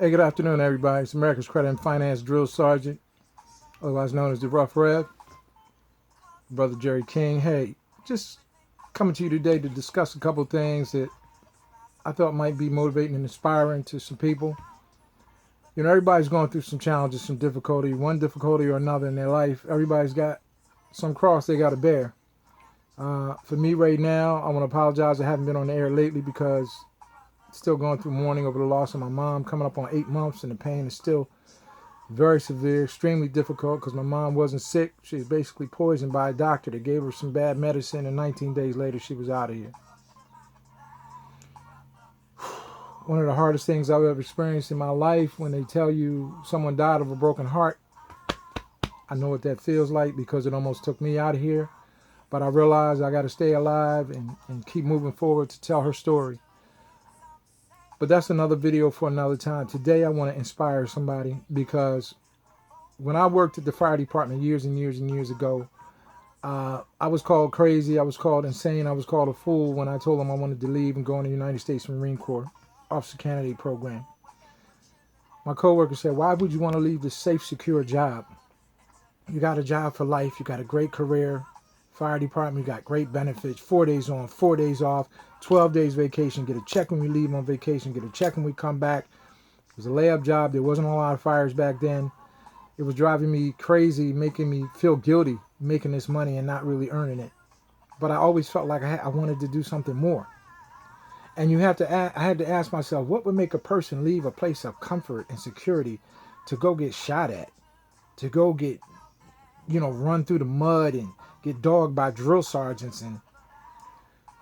Hey, good afternoon, everybody. It's America's Credit and Finance Drill Sergeant, otherwise known as the Rough Rev, Brother Jerry King. Hey, just coming to you today to discuss a couple things that I thought might be motivating and inspiring to some people. You know, everybody's going through some challenges, some difficulty, one difficulty or another in their life. Everybody's got some cross they got to bear. For me right now, I want to apologize. I haven't been on the air lately because still going through mourning over the loss of my mom, coming up on 8 months, and the pain is still very severe, extremely difficult because my mom wasn't sick. She was basically poisoned by a doctor that gave her some bad medicine, and 19 days later she was out of here. One of the hardest things I've ever experienced in my life, when they tell you someone died of a broken heart. I know what that feels like because it almost took me out of here. But I realized I got to stay alive and keep moving forward to tell her story. But that's another video for another time. Today I want to inspire somebody because when I worked at the fire department years and years and years ago, I was called crazy. I was called insane. I was called a fool when I told them I wanted to leave and go in the United States Marine Corps Officer Candidate Program. My coworker said, "Why would you want to leave this safe, secure job? You got a job for life. You got a great career. Fire department, you got great benefits. 4 days on, 4 days off, 12 days vacation. Get a check when we leave on vacation. Get a check when we come back." It was a layup job. There wasn't a lot of fires back then. It was driving me crazy, making me feel guilty making this money and not really earning it. But I always felt like I wanted to do something more. And I had to ask myself, what would make a person leave a place of comfort and security to go get shot at, to go get, run through the mud and get dogged by drill sergeants? And,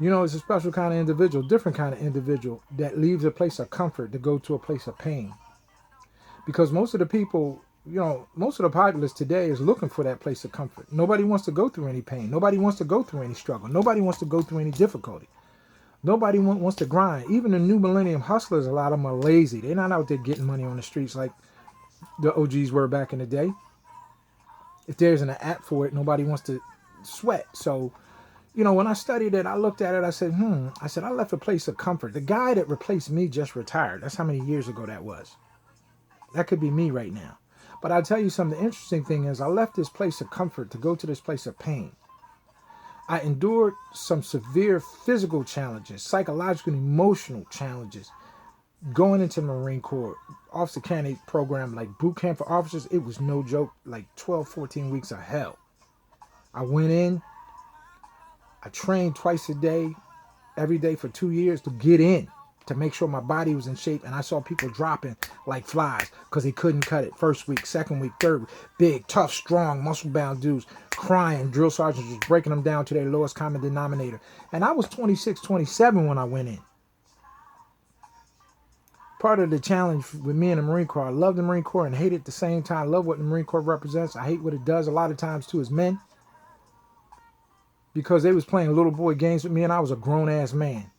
it's a special kind of individual, different kind of individual that leaves a place of comfort to go to a place of pain. Because most of the people, most of the populace today is looking for that place of comfort. Nobody wants to go through any pain. Nobody wants to go through any struggle. Nobody wants to go through any difficulty. Nobody wants to grind. Even the new millennium hustlers, a lot of them are lazy. They're not out there getting money on the streets like the OGs were back in the day. If there's an app for it, nobody wants to sweat. So, when I studied it, I looked at it, I said, I left a place of comfort. The guy that replaced me just retired. That's how many years ago that was. That could be me right now. But I'll tell you something. The interesting thing is I left this place of comfort to go to this place of pain. I endured some severe physical challenges, psychological and emotional challenges. Going into the Marine Corps, Officer Candidate Program, like boot camp for officers, it was no joke, like 12, 14 weeks of hell. I went in, I trained twice a day, every day for 2 years to get in, to make sure my body was in shape. And I saw people dropping like flies because they couldn't cut it. First week, second week, third week. Big, tough, strong, muscle-bound dudes crying. Drill sergeants was breaking them down to their lowest common denominator. And I was 26, 27 when I went in. Part of the challenge with me and the Marine Corps, I love the Marine Corps and hate it at the same time. I love what the Marine Corps represents. I hate what it does a lot of times too as men. Because they was playing little boy games with me and I was a grown-ass man,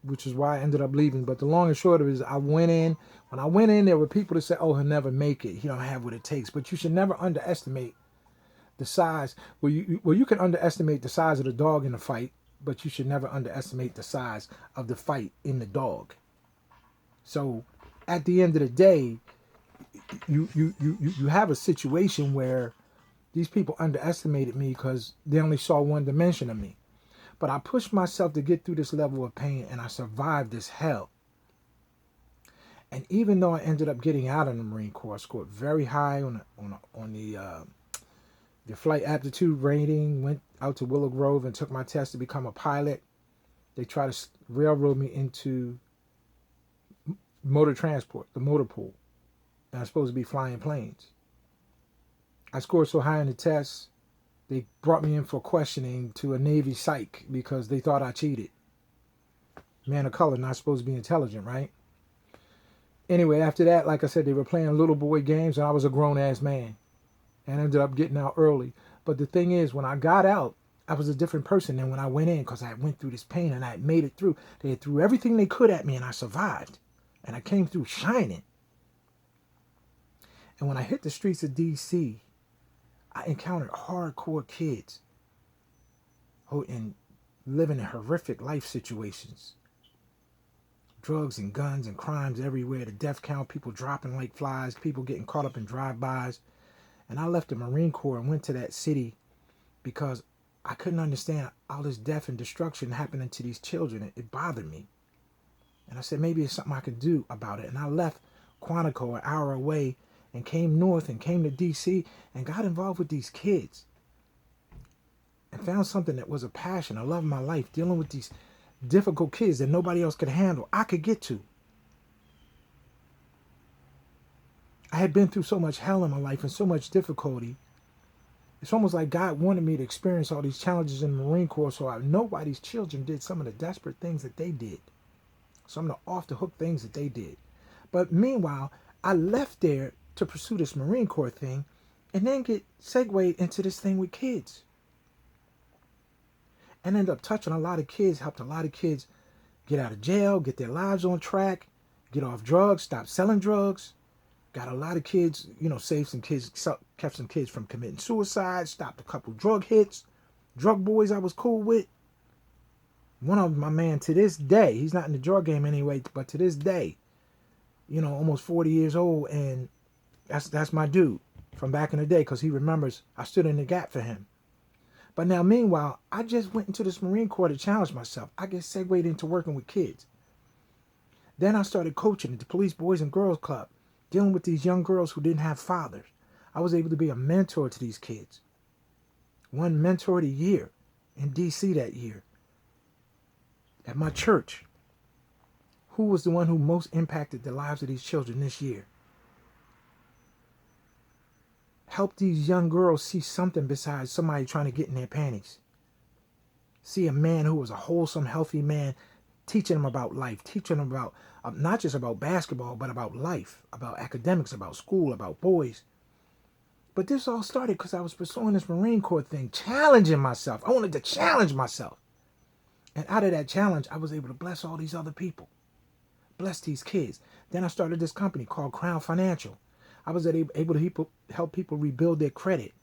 which is why I ended up leaving. But the long and short of it is I went in. When I went in, there were people that said, "Oh, he'll never make it. He don't have what it takes." But you should never underestimate the size. You can underestimate the size of the dog in the fight, but you should never underestimate the size of the fight in the dog. So at the end of the day, you have a situation where these people underestimated me because they only saw one dimension of me. But I pushed myself to get through this level of pain, and I survived this hell. And even though I ended up getting out of the Marine Corps, I scored very high on the flight aptitude rating, went out to Willow Grove and took my test to become a pilot. They tried to railroad me into motor transport, the motor pool. And I'm supposed to be flying planes. I scored so high in the test, they brought me in for questioning to a Navy psych because they thought I cheated. Man of color, not supposed to be intelligent, right? Anyway, after that, like I said, they were playing little boy games and I was a grown-ass man and ended up getting out early. But the thing is, when I got out, I was a different person than when I went in because I went through this pain and I had made it through. They threw everything they could at me and I survived. And I came through shining. And when I hit the streets of D.C., I encountered hardcore kids who living in horrific life situations. drugs and guns and crimes everywhere, the death count, people dropping like flies, people getting caught up in drive-bys. And I left the Marine Corps and went to that city because I couldn't understand all this death and destruction happening to these children. It bothered me. And I said, maybe it's something I could do about it. And I left Quantico, an hour away, and came north and came to D.C. and got involved with these kids. And found something that was a passion, a love of my life, dealing with these difficult kids that nobody else could handle. I could get to. I had been through so much hell in my life and so much difficulty. It's almost like God wanted me to experience all these challenges in the Marine Corps so I know why these children did some of the desperate things that they did. Some of the off-the-hook things that they did. But meanwhile, I left there to pursue this Marine Corps thing and then get segued into this thing with kids. And ended up touching a lot of kids, helped a lot of kids get out of jail, get their lives on track, get off drugs, stop selling drugs. Got a lot of kids, saved some kids, kept some kids from committing suicide, stopped a couple drug hits, drug boys I was cool with. One of them, my man, to this day, he's not in the drug game anyway, but to this day, almost 40 years old, and that's my dude from back in the day because he remembers I stood in the gap for him. But now, meanwhile, I just went into this Marine Corps to challenge myself. I get segued into working with kids. Then I started coaching at the Police Boys and Girls Club, dealing with these young girls who didn't have fathers. I was able to be a mentor to these kids. One mentor a year in D.C. that year. At my church. Who was the one who most impacted the lives of these children this year? Help these young girls see something besides somebody trying to get in their panties. See a man who was a wholesome, healthy man, teaching them about life, teaching them about, not just about basketball, but about life, about academics, about school, about boys. But this all started because I was pursuing this Marine Corps thing, challenging myself. I wanted to challenge myself. And out of that challenge, I was able to bless all these other people. Bless these kids. Then I started this company called Crown Financial. I was able to help people rebuild their credit,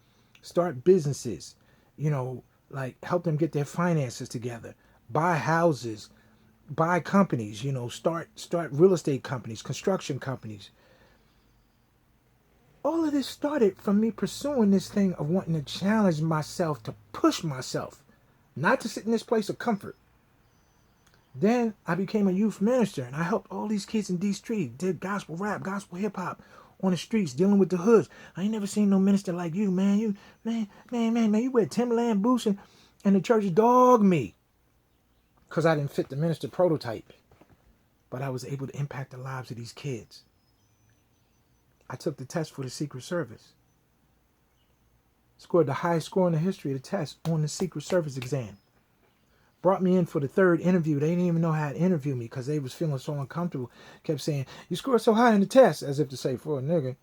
start businesses, help them get their finances together, buy houses, buy companies, start real estate companies, construction companies. All of this started from me pursuing this thing of wanting to challenge myself, to push myself, not to sit in this place of comfort. Then I became a youth minister and I helped all these kids in D.C. did gospel rap, gospel hip hop on the streets, dealing with the hoods. I ain't never seen no minister like you, man. You wear Timberland boots and the church dogged me because I didn't fit the minister prototype. But I was able to impact the lives of these kids. I took the test for the Secret Service. Scored the highest score in the history of the test on the Secret Service exam. Brought me in for the third interview. They didn't even know how to interview me because they was feeling so uncomfortable. Kept saying, you scored so high in the test, as if to say, for a nigga.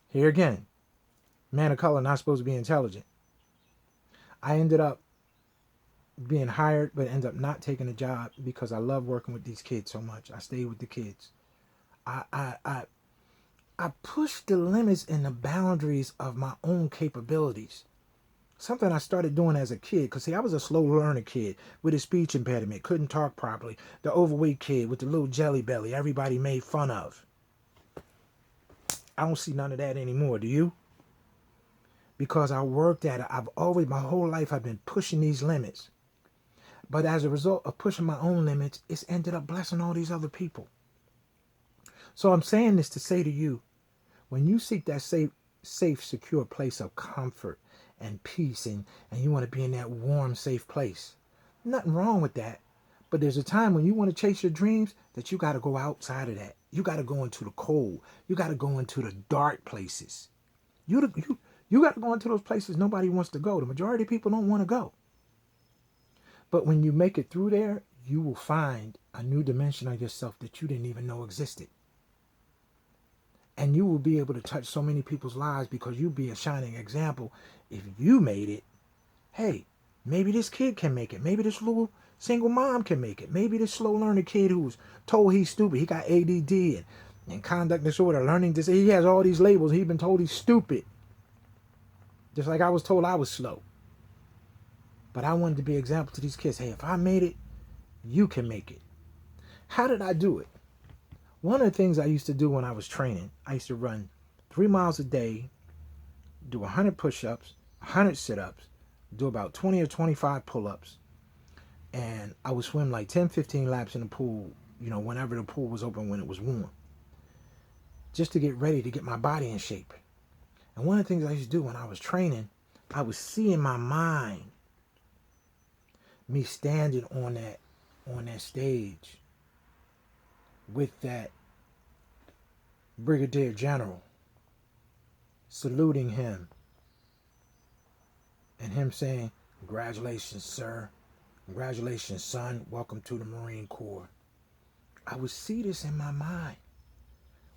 Here again, man of color not supposed to be intelligent. I ended up being hired, but ended up not taking the job because I love working with these kids so much. I stayed with the kids. I pushed the limits and the boundaries of my own capabilities. Something I started doing as a kid, because I was a slow learner kid with a speech impediment, couldn't talk properly. The overweight kid with the little jelly belly everybody made fun of. I don't see none of that anymore, do you? Because I worked at it. My whole life I've been pushing these limits. But as a result of pushing my own limits, it's ended up blessing all these other people. So I'm saying this to say to you, when you seek that safe, secure place of comfort and peace, and you want to be in that warm, safe place, nothing wrong with that. But there's a time when you want to chase your dreams that you got to go outside of that. You got to go into the cold. You got to go into the dark places. You got to go into those places nobody wants to go. The majority of people don't want to go. But when you make it through there, you will find a new dimension of yourself that you didn't even know existed. And you will be able to touch so many people's lives because you'll be a shining example. If you made it, hey, maybe this kid can make it. Maybe this little single mom can make it. Maybe this slow learner kid who was told he's stupid. He got ADD and conduct disorder, learning this. He has all these labels. He's been told he's stupid. Just like I was told I was slow. But I wanted to be an example to these kids. Hey, if I made it, you can make it. How did I do it? One of the things I used to do when I was training, I used to run 3 miles a day, do 100 push-ups, 100 sit-ups, do about 20 or 25 pull-ups, and I would swim like 10, 15 laps in the pool, whenever the pool was open when it was warm, just to get ready to get my body in shape. And one of the things I used to do when I was training, I would see in my mind me standing on that stage with that brigadier general, saluting him, and him saying, "Congratulations, sir. Congratulations, son. Welcome to the Marine Corps." I would see this in my mind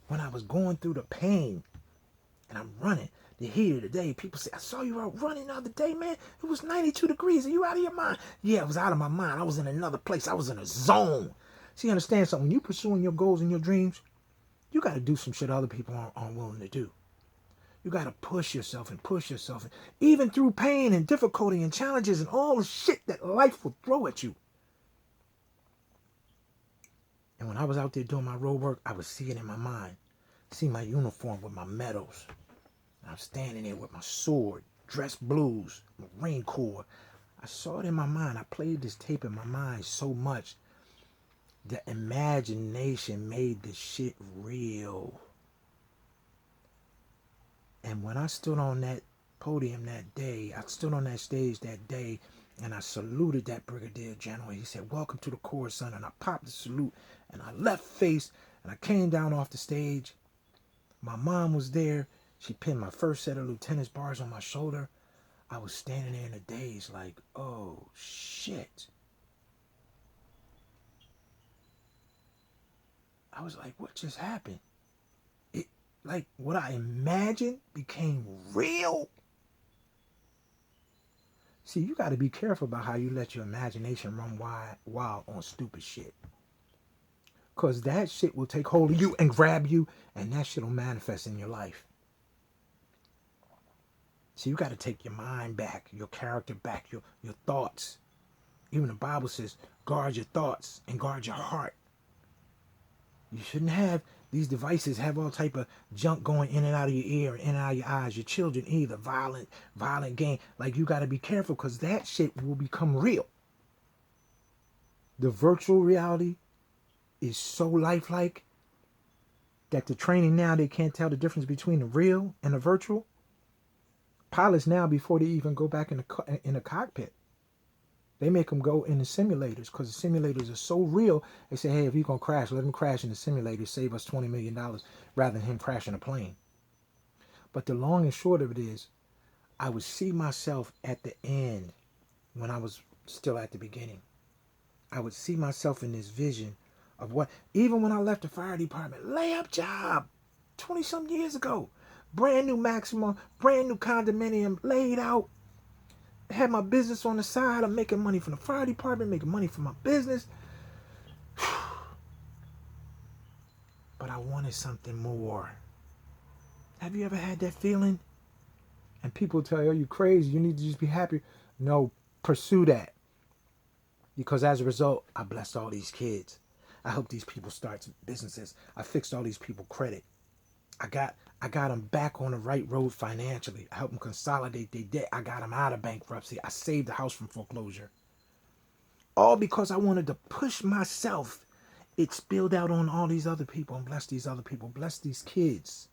when I was going through the pain and I'm running. The heat of the day, people say, "I saw you out running the other day, man. It was 92 degrees. Are you out of your mind?" Yeah, I was out of my mind. I was in another place. I was in a zone. See, understand something. When you're pursuing your goals and your dreams, you got to do some shit other people aren't willing to do. You got to push yourself and push yourself, even through pain and difficulty and challenges and all the shit that life will throw at you. And when I was out there doing my road work, I would see it in my mind. See my uniform with my medals. I'm standing there with my sword, dress blues, Marine Corps. I saw it in my mind. I played this tape in my mind so much. The imagination made this shit real. And when I stood on that podium that day, I stood on that stage that day, and I saluted that brigadier general. He said, "Welcome to the Corps, son." And I popped the salute, and I left face, and I came down off the stage. My mom was there. She pinned my first set of lieutenant's bars on my shoulder. I was standing there in a daze like, oh, shit. I was like, what just happened? It, like, what I imagined became real. See, you got to be careful about how you let your imagination run wild on stupid shit. Because that shit will take hold of you and grab you, and that shit will manifest in your life. So you got to take your mind back, your character back, your thoughts. Even the Bible says, guard your thoughts and guard your heart. You shouldn't have these devices have all type of junk going in and out of your ear and in and out of your eyes. Your children either violent game. Like, you got to be careful because that shit will become real. The virtual reality is so lifelike that the training now, they can't tell the difference between the real and the virtual. Pilots now, before they even go back in the cockpit, they make them go in the simulators because the simulators are so real. They say, hey, if he's going to crash, let him crash in the simulator, save us $20 million rather than him crashing a plane. But the long and short of it is, I would see myself at the end when I was still at the beginning. I would see myself in this vision of what, even when I left the fire department, layup job, 20-something years ago, brand new Maxima, brand new condominium, laid out, had my business on the side. I'm making money from the fire department, making money from my business. But I wanted something more. Have you ever had that feeling? And people tell you, oh, you crazy, you need to just be happy. No, pursue that. Because as a result, I blessed all these kids. I helped these people start businesses. I fixed all these people credit. I got them back on the right road financially. I helped them consolidate their debt. I got them out of bankruptcy. I saved the house from foreclosure. All because I wanted to push myself. It spilled out on all these other people and bless these other people. Bless these kids.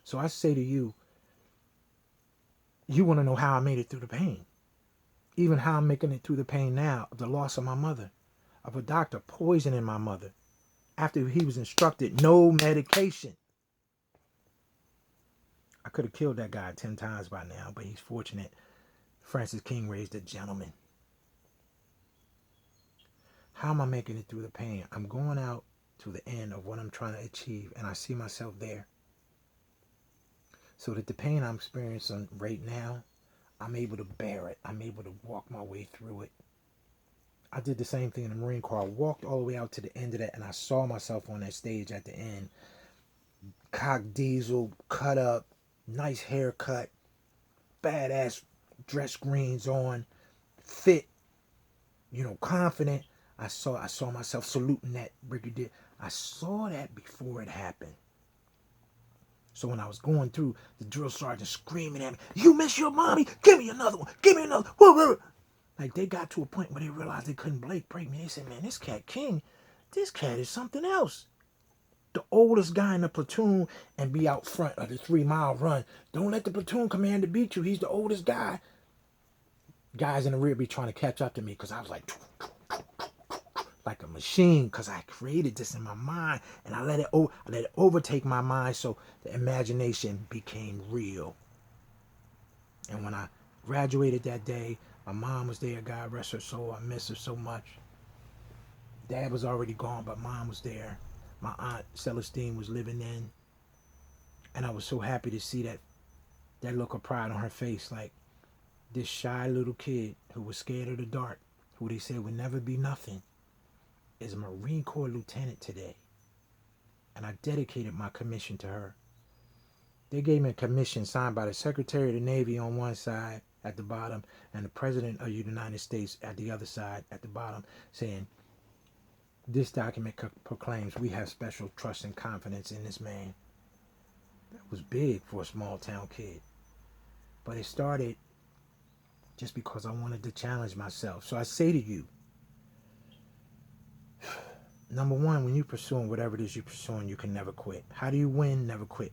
So I say to you, you want to know how I made it through the pain. Even how I'm making it through the pain now of the loss of my mother, of a doctor poisoning my mother after he was instructed no medication. I could have killed that guy 10 times by now, but he's fortunate. Francis King raised a gentleman. How am I making it through the pain? I'm going out to the end of what I'm trying to achieve, and I see myself there. So that the pain I'm experiencing right now, I'm able to bear it. I'm able to walk my way through it. I did the same thing in the Marine Corps. I walked all the way out to the end of that, and I saw myself on that stage at the end. Cock diesel, cut up, nice haircut, badass dress greens on, fit, confident. I saw myself saluting that brigadier. I saw that before it happened. So when I was going through, the drill sergeant screaming at me, "You miss your mommy? Give me another one. Give me another." Whoa, whoa. Like, they got to a point where they realized they couldn't break me. They said, "Man, this cat King, this cat is something else. The oldest guy in the platoon and be out front of the 3 mile run. Don't let the platoon commander beat you. He's the oldest guy." Guys in the rear be trying to catch up to me because I was like a machine, because I created this in my mind and I let it overtake my mind, so the imagination became real. And when I graduated that day, my mom was there. God rest her soul. I miss her so much. Dad was already gone, but mom was there. My aunt Celestine was living in, and I was so happy to see that look of pride on her face, like this shy little kid who was scared of the dark, who they said would never be nothing, is a Marine Corps lieutenant today. And I dedicated my commission to her. They gave me a commission signed by the Secretary of the Navy on one side at the bottom and the President of the United States at the other side at the bottom, saying, "This document proclaims we have special trust and confidence in this man." That was big for a small town kid. But it started just because I wanted to challenge myself. So I say to you, number one, when you're pursuing whatever it is you're pursuing, you can never quit. How do you win? Never quit.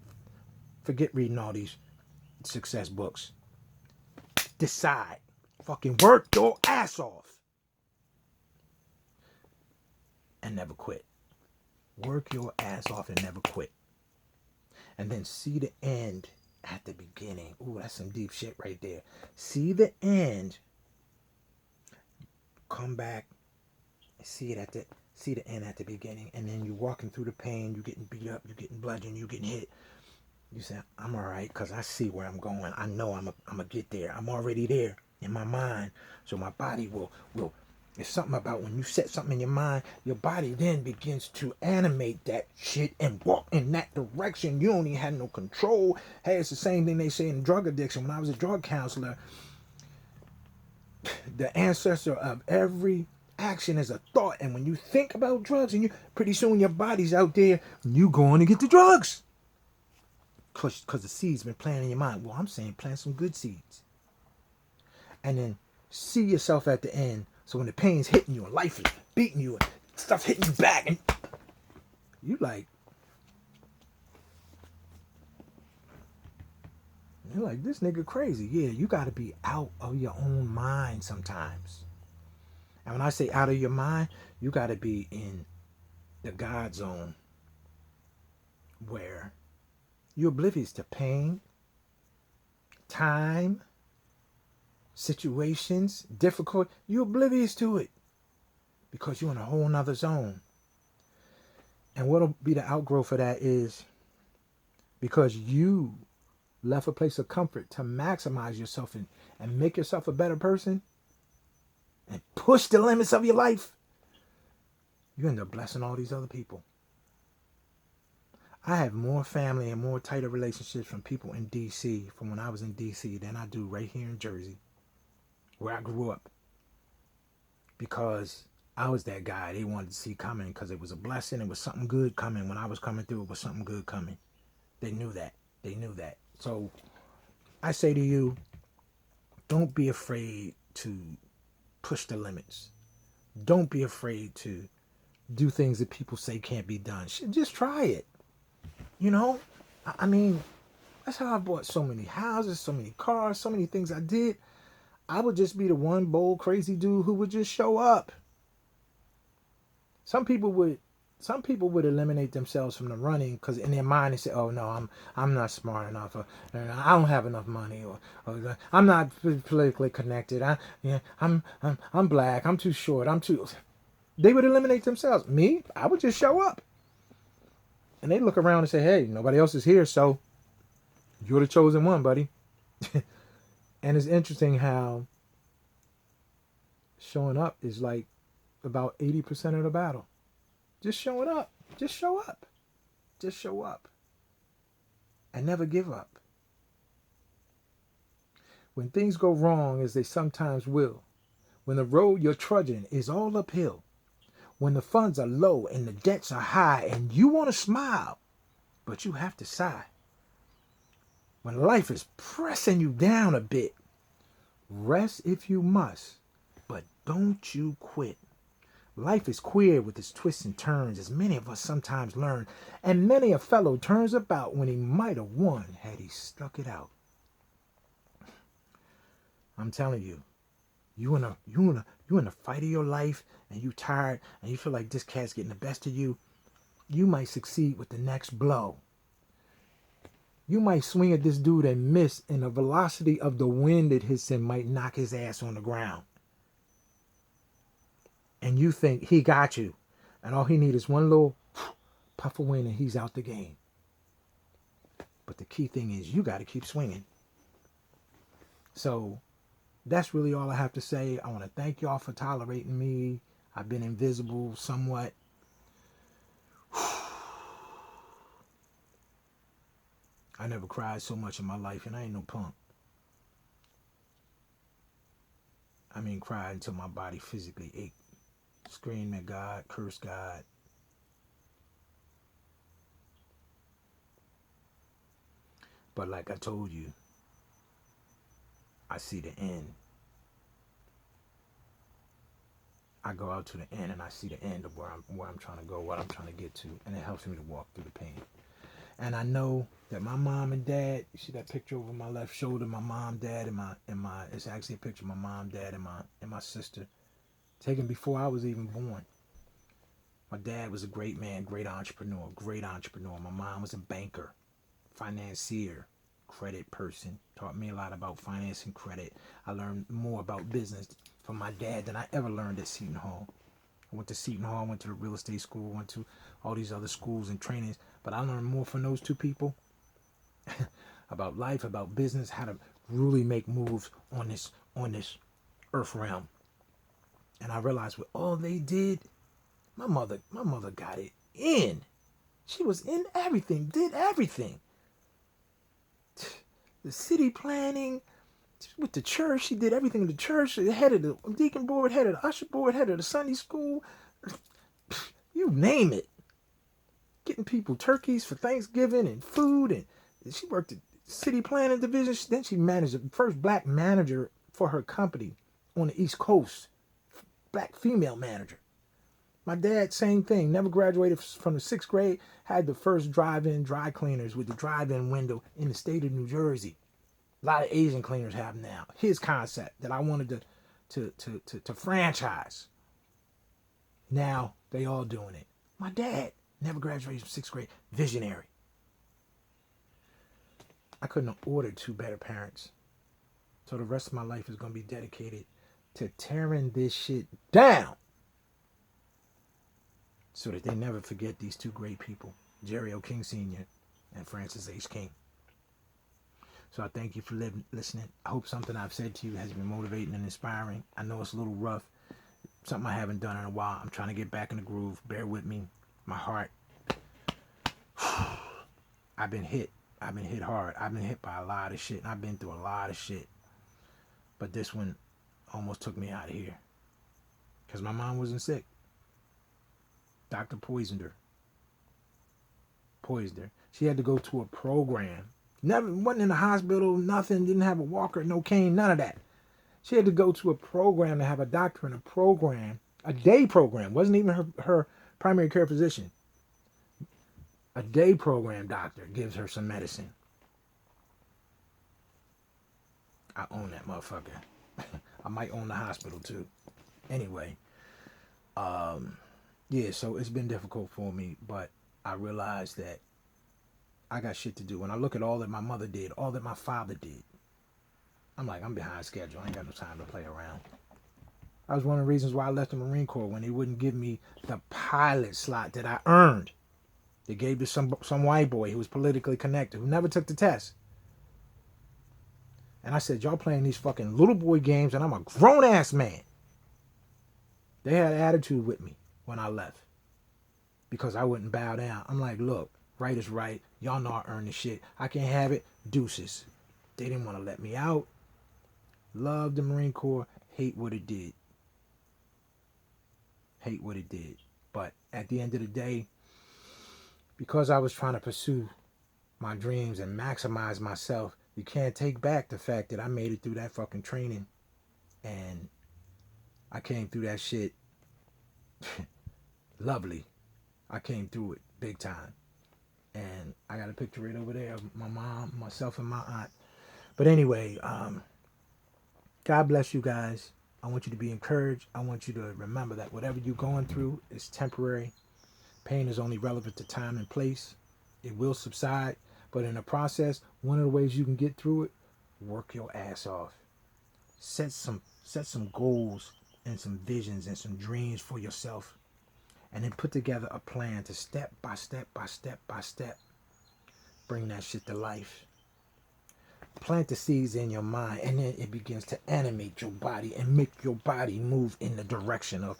Forget reading all these success books. Decide. Fucking work your ass off. And never quit. Work your ass off and never quit. And then see the end at the beginning. Ooh, that's some deep shit right there. See the end. Come back. See the end at the beginning. And then you're walking through the pain. You're getting beat up. You're getting bludgeoned. You're getting hit. You say, "I'm all right, because I see where I'm going. I know I'm going to get there. I'm already there in my mind." So my body will. It's something about when you set something in your mind, your body then begins to animate that shit and walk in that direction. You don't even have no control. Hey, it's the same thing they say in drug addiction. When I was a drug counselor, the ancestor of every action is a thought. And when you think about drugs, and you pretty soon your body's out there, you going to get the drugs. Because the seeds been planted in your mind. Well, I'm saying plant some good seeds. And then see yourself at the end. So when the pain's hitting you and life is beating you and stuff hitting you back, and you like, you're like, this nigga crazy. Yeah, you got to be out of your own mind sometimes. And when I say out of your mind, you got to be in the God zone, where you're oblivious to pain, time, situations, difficult. You're oblivious to it because you're in a whole nother zone. And what'll be the outgrowth of that is because you left a place of comfort to maximize yourself and make yourself a better person and push the limits of your life, you end up blessing all these other people. I have more family and more tighter relationships from people in D.C. from when I was in D.C. than I do right here in Jersey, where I grew up. Because I was that guy they wanted to see coming, because it was a blessing. It was something good coming. When I was coming through, it was something good coming. They knew that. So I say to you, don't be afraid to push the limits. Don't be afraid to do things that people say can't be done. Just try it. You know, I mean, that's how I bought so many houses, so many cars, so many things I did. I would just be the one bold, crazy dude who would just show up. Some people would eliminate themselves from the running because in their mind they say, "Oh no, I'm not smart enough, or I don't have enough money, or I'm not politically connected. I'm black. I'm too short. I'm too." They would eliminate themselves. Me, I would just show up. And they look around and say, "Hey, nobody else is here, so you're the chosen one, buddy." And it's interesting how showing up is like about 80% of the battle. Just showing up. Just show up. Just show up. And never give up. When things go wrong, as they sometimes will, when the road you're trudging is all uphill, when the funds are low and the debts are high and you want to smile, but you have to sigh. When life is pressing you down a bit, rest if you must, but don't you quit. Life is queer with its twists and turns, as many of us sometimes learn, and many a fellow turns about when he might have won had he stuck it out. I'm telling you, you in a fight of your life, and you tired, and you feel like this cat's getting the best of you. You might succeed with the next blow. You might swing at this dude and miss, and the velocity of the wind that hits him might knock his ass on the ground. And you think he got you, and all he needs is one little puff of wind and he's out the game. But the key thing is you got to keep swinging. So that's really all I have to say. I want to thank y'all for tolerating me. I've been invisible somewhat. I never cried so much in my life, and I ain't no punk. I mean, cried until my body physically ached. Scream at God, curse God. But like I told you, I see the end. I go out to the end and I see the end of where I'm trying to go, what I'm trying to get to, and it helps me to walk through the pain. And I know that my mom and dad, you see that picture over my left shoulder, my mom, dad, and my it's actually a picture of my mom, dad, and my sister, taken before I was even born. My dad was a great man, great entrepreneur. My mom was a banker, financier, credit person. Taught me a lot about finance and credit. I learned more about business from my dad than I ever learned at Seton Hall. I went to Seton Hall, went to the real estate school, went to all these other schools and trainings. But I learned more from those two people about life, about business, how to really make moves on this earth realm. And I realized what all they did, my mother got it in. She was in everything, did everything. The city planning, with the church, she did everything in the church. Head of the deacon board, head of the usher board, head of the Sunday school. You name it. Getting people turkeys for Thanksgiving and food. And she worked at city planning division. Then she managed the first black manager for her company on the East Coast. Black female manager. My dad, same thing. Never graduated from the 6th grade. Had the first drive-in dry cleaners with the drive-in window in the state of New Jersey. A lot of Asian cleaners have now. His concept that I wanted to franchise. Now they all doing it. My dad never graduated from 6th grade. Visionary. I couldn't have ordered two better parents. So the rest of my life is going to be dedicated to tearing this shit down. So that they never forget these two great people, Jerry O. King Sr. and Francis H. King. So I thank you for listening. I hope something I've said to you has been motivating and inspiring. I know it's a little rough. Something I haven't done in a while. I'm trying to get back in the groove. Bear with me. My heart. I've been hit. I've been hit hard. I've been hit by a lot of shit. And I've been through a lot of shit. But this one almost took me out of here. Because my mom wasn't sick. Doctor poisoned her. She had to go to a program. Never wasn't in the hospital, nothing, didn't have a walker, no cane, none of that. She had to go to a program to have a doctor in a program, a day program. Wasn't even her primary care physician. A day program doctor gives her some medicine. I own that motherfucker. I might own the hospital too. Anyway, yeah, so it's been difficult for me, but I realized that I got shit to do. When I look at all that my mother did, all that my father did, I'm like, I'm behind schedule. I ain't got no time to play around. That was one of the reasons why I left the Marine Corps, when they wouldn't give me the pilot slot that I earned. They gave to some white boy who was politically connected, who never took the test. And I said, y'all playing these fucking little boy games, and I'm a grown-ass man. They had attitude with me when I left, because I wouldn't bow down. I'm like, look, right is right. Y'all know I earned the shit. I can't have it. Deuces. They didn't want to let me out. Love the Marine Corps. Hate what it did. at the end of the day, because I was trying to pursue my dreams and maximize myself, you can't take back the fact that I made it through that fucking training. And I came through that shit lovely. I came through it big time. And I got a picture right over there of my mom, myself, and my aunt. But anyway, God bless you guys. I want you to be encouraged. I want you to remember that whatever you're going through is temporary. Pain is only relevant to time and place. It will subside. But in the process, one of the ways you can get through it, work your ass off. Set some goals and some visions and some dreams for yourself. And then put together a plan to step by step bring that shit to life. Plant the seeds in your mind, and then it begins to animate your body and make your body move in the direction of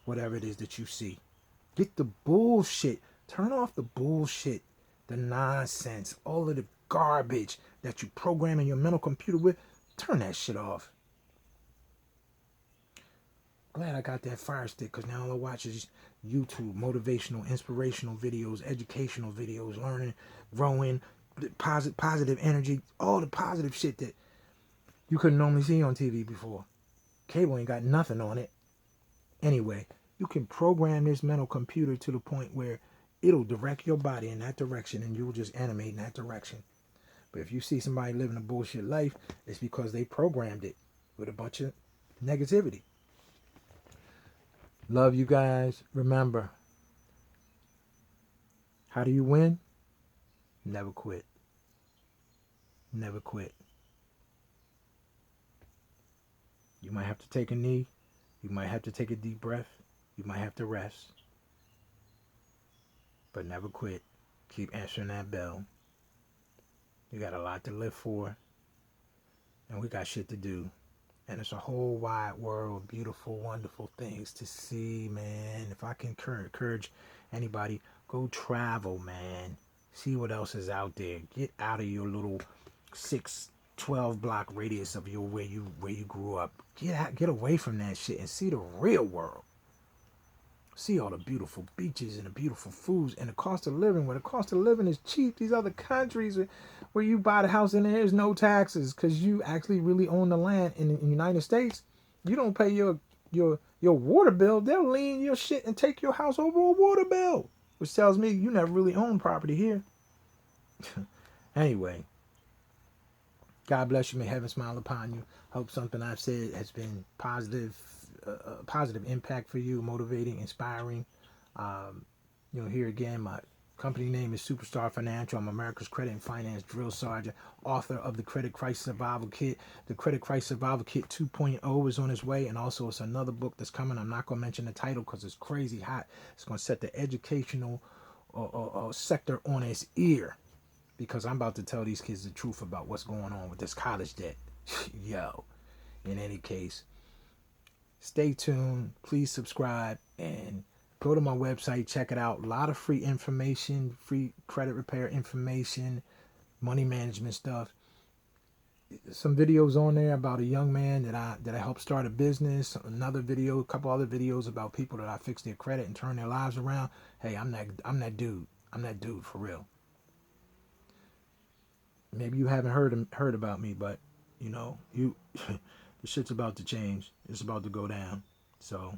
whatever it is that you see. Get the bullshit. Turn off the bullshit, the nonsense, all of the garbage that you program in your mental computer with. Turn that shit off. Glad I got that fire stick, because now all I watch is YouTube, motivational, inspirational videos, educational videos, learning, growing, positive energy, all the positive shit that you couldn't normally see on TV before. Cable ain't got nothing on it. Anyway, you can program this mental computer to the point where it'll direct your body in that direction, and you'll just animate in that direction. But if you see somebody living a bullshit life, it's because they programmed it with a bunch of negativity. Love you guys. Remember, how do you win? Never quit. Never quit. You might have to take a knee. You might have to take a deep breath. You might have to rest. But never quit. Keep answering that bell. You got a lot to live for. And we got shit to do. And it's a whole wide world of beautiful, wonderful things to see, man. If I can encourage anybody, go travel, man. See what else is out there. Get out of your little 12 block radius of your where you grew up. Get away from that shit and see the real world. See all the beautiful beaches and the beautiful foods and the cost of living. Where the cost of living is cheap. These other countries where you buy the house and there's no taxes because you actually really own the land. In the United States, you don't pay your water bill. They'll lien your shit and take your house over a water bill, which tells me you never really own property here. Anyway, God bless you. May heaven smile upon you. Hope something I've said has been positive impact for you, motivating, inspiring. Here again, my company name is Superstar Financial. I'm America's Credit and Finance Drill Sergeant, author of the Credit Crisis Survival Kit. The Credit Crisis Survival Kit 2.0 is on its way, and also it's another book that's coming. I'm not going to mention the title because it's crazy hot. It's going to set the educational sector on its ear, because I'm about to tell these kids the truth about what's going on with this college debt. Yo, in any case, stay tuned. Please subscribe and go to my website. Check it out. A lot of free information, free credit repair information, money management stuff. Some videos on there about a young man that I helped start a business. Another video, a couple other videos about people that I fixed their credit and turned their lives around. Hey, I'm that dude. I'm that dude for real. Maybe you haven't heard about me, but the shit's about to change. It's about to go down. So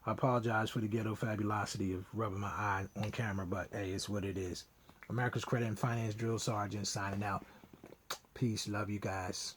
I apologize for the ghetto fabulosity of rubbing my eye on camera, but hey, it's what it is. America's Credit and Finance Drill Sergeant signing out. Peace. Love you guys.